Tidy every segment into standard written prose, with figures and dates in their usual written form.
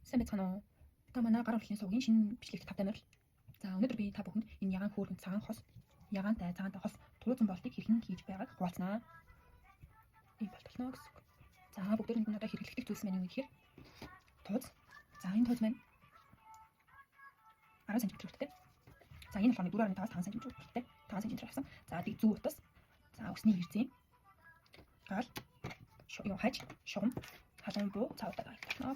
Сайн байцгаана уу? Та манай гар урлагийн сувгийн шинэ бичлэгт тавтай морил. За өнөөдөр би та бүхэнд энэ ягаан хөөргөн цагаан хос, ягаантай цагаантай хос тулуузан болтыг хэрхэн хийж байгааг хуваалцнаа. Энэ болтолноо гэсэн үг. За бүгдээрэнд нь одоо хэрэглэх зүйлс маань юу гэхээр тууз. За энэ тууз маань 10 см хүртэлтэй. За энэ болохоор 4.5-5 см хүртэлтэй. 5 см авсан. За дэг зүү утас. За өсний хэрцээ. Гал юу хаж, шугам, халуун буу, цаавтаа тавьнаа.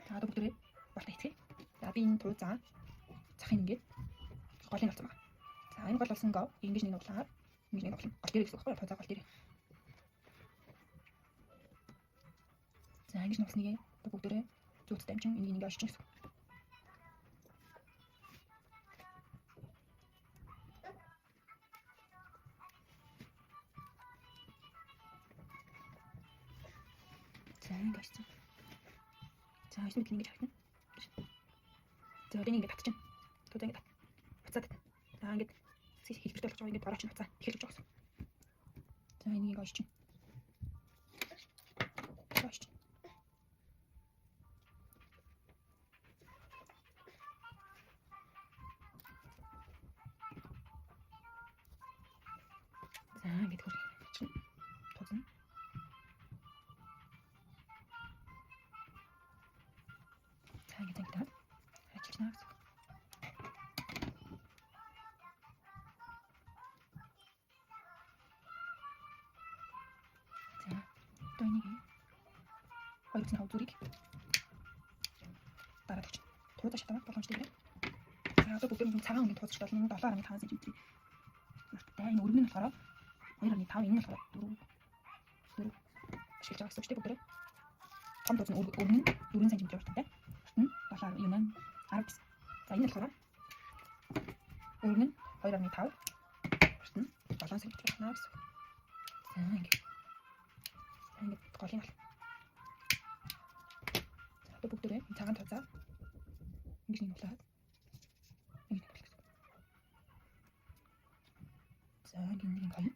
За одоо бүгдээ болтоо хийцгээе. За би энэ тууз захын ингээд голын болсон байна. За энэ гол болсон гоо ингэж нэг углаад ингэж нэг углаа. Гол дээр гэсэн үг байхгүй тууз гол дээр. За ингэж нусныг одоо бүгдээ зүүц дамжин энийг ингэ орчин гэсэн. За ингэ орчин. За энэ мэт ингэж харагдана. За одоо ингэ татчихна. Тууз ингэ тат. Буцаад тат. За ингэ хэлбэртэй болгож байгаа ингэ борооч нь буцаа эхэлж байгаа гэсэн. За энийг орчин. Орчин. За ингэ хөргөж чинь тууз нь. За ингэ тагтаад ажиллана гэсэн. За одоо энийг хоёр цэцэн зүрийг дараад өгч. Туузаа шатаад боломжтой юм. За одоо бүгд нэг цагаан өнгийн туузч бол энэ 7.5 см. Мартай энэ өргөн нь болохоор 2.5 энэ нь болохоор 4 ашиглаж байгаа гэсэн үг шүү дээ бүгд. Том туuz нь өргөн 4 см урттай. Энэ 7 юм 10. За энэ болохоор өргөн 2.5 урт нь 7 см байна гэсэн. За ингэ голын бол. За одоо бүгдээ цагаан туузаа ингэж нэг углаад ингэж нэг гэсэн. За гинний гоё.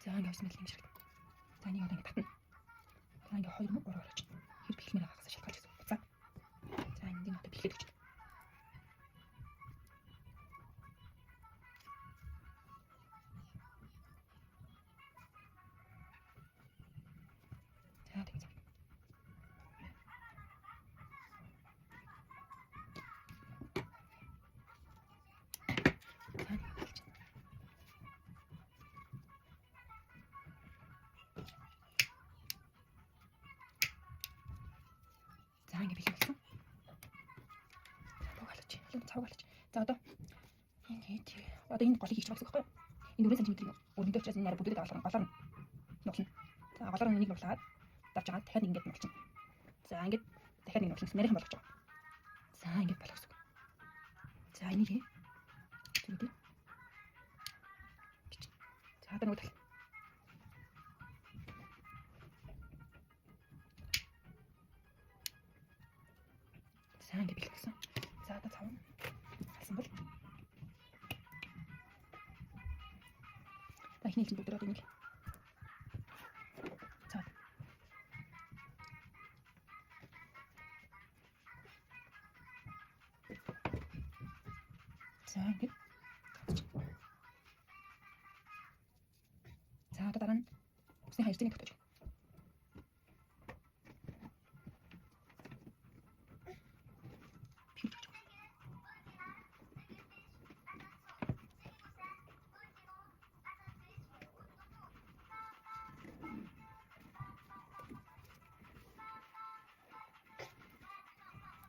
За ингэ авсан мэл юм шиг. За энийг одоо ингэ татна. За ингэ 2 3 орооч. Хэр бэлхмээр хагасаа шалтгаалж гэсэн. За. За энийг одоо бэлхээд өгч. За тэгж. За ингэ бэлгэлсэн. Цав галж. За одоо ингэж одоо энэ голыг хийж байгаа гэсэн үг байхгүй юу? Энэ 4 см-ийн өргөнтэй учраас энэ нарай бүдээд голоор нуглана. За голоор нэг нуглаад давж байгаа дахиад ингэж нуглчихна. За ингэж дахиад нэг нуглах нарийнхан болгож байгаа. За ингэж болох гэсэн. За энийг зүрхээ. За одоо нөгөө тал. За ингэ бэлгэлсэн. За одоо цав алсан бол. За ихний бүгд одоо нэг. За. За ингэ. За одоо дараа нь усны хайрцагыг тогтоож.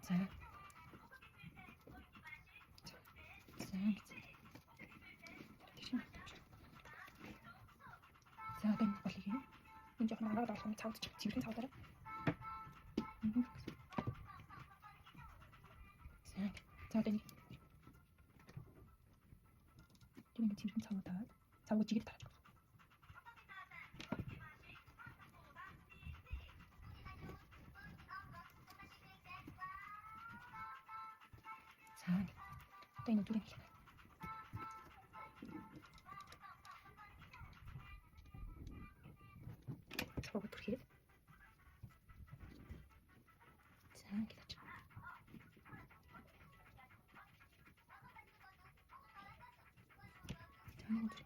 За. За одоо энэ голыг энэ жоохон араад болох цаавч цэвэрхэн цаавдараа. За одоо энэ цэвэрхэн цаавдаа цаавг жигээр тарах. Одоо энэ өдрийн хэлээ. Цогоо төрхийд. За ингэж. Таны өдөр.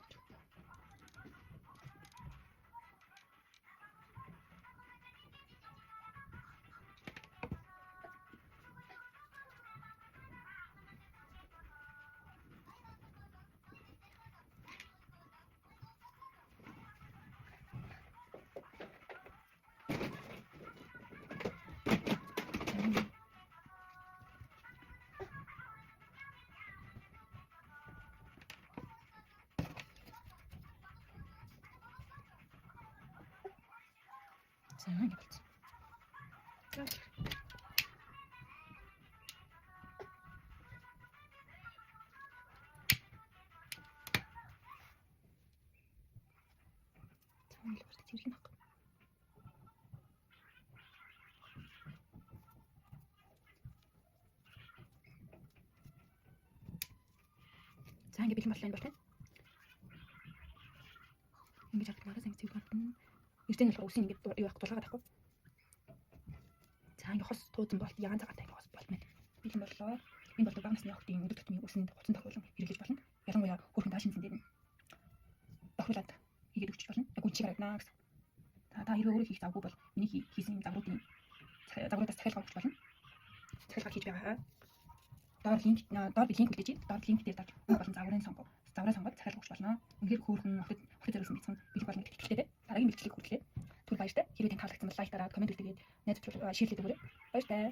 За ингэ болчих. Цаана л бас зэрэг нөх. За ингэ бэлэн боллоо энэ бол тийм. Ингэж авах надаас ингэ зэрэг хатна. Эртний болохоор үсийн ингэ юу явах дулаагаад авах. За ингэ хос туудсан болт ягаан цагаатай ингэ хос болт мэд. Бэлэн боллоо. Энэ бол бага насны охидын өдөр тутмын үсэнд хуцан тохиолон хэрэглэж болно. Ялангуяа хөөрхөн даашинсан дээр нь тохиолоод хийгээд өгч болно. Яг үн чиг харагдана гэсэн. Та хэрвээ өөрөө хийх завгүй бол миний хийсэн загваруудаас захиалга авч болно. Захиалга хийж байгаа. Доор линк үлдээж байна. Доор линк дээр дарж болон загварын сонгоод захиалга өгч болно. Үнэхээр хөөрхөн охид зориулсан бэлтгэн болно гэж хэлдэг. Дараагийн бэлтгэлийг хүргэлээ. Түр баяртай. Хэрвээ тань таалагдсан бол лайк дараад комент үлдээгээд найз зөвшөөрөл шеэрлээд өгөөрэй. Баяртай.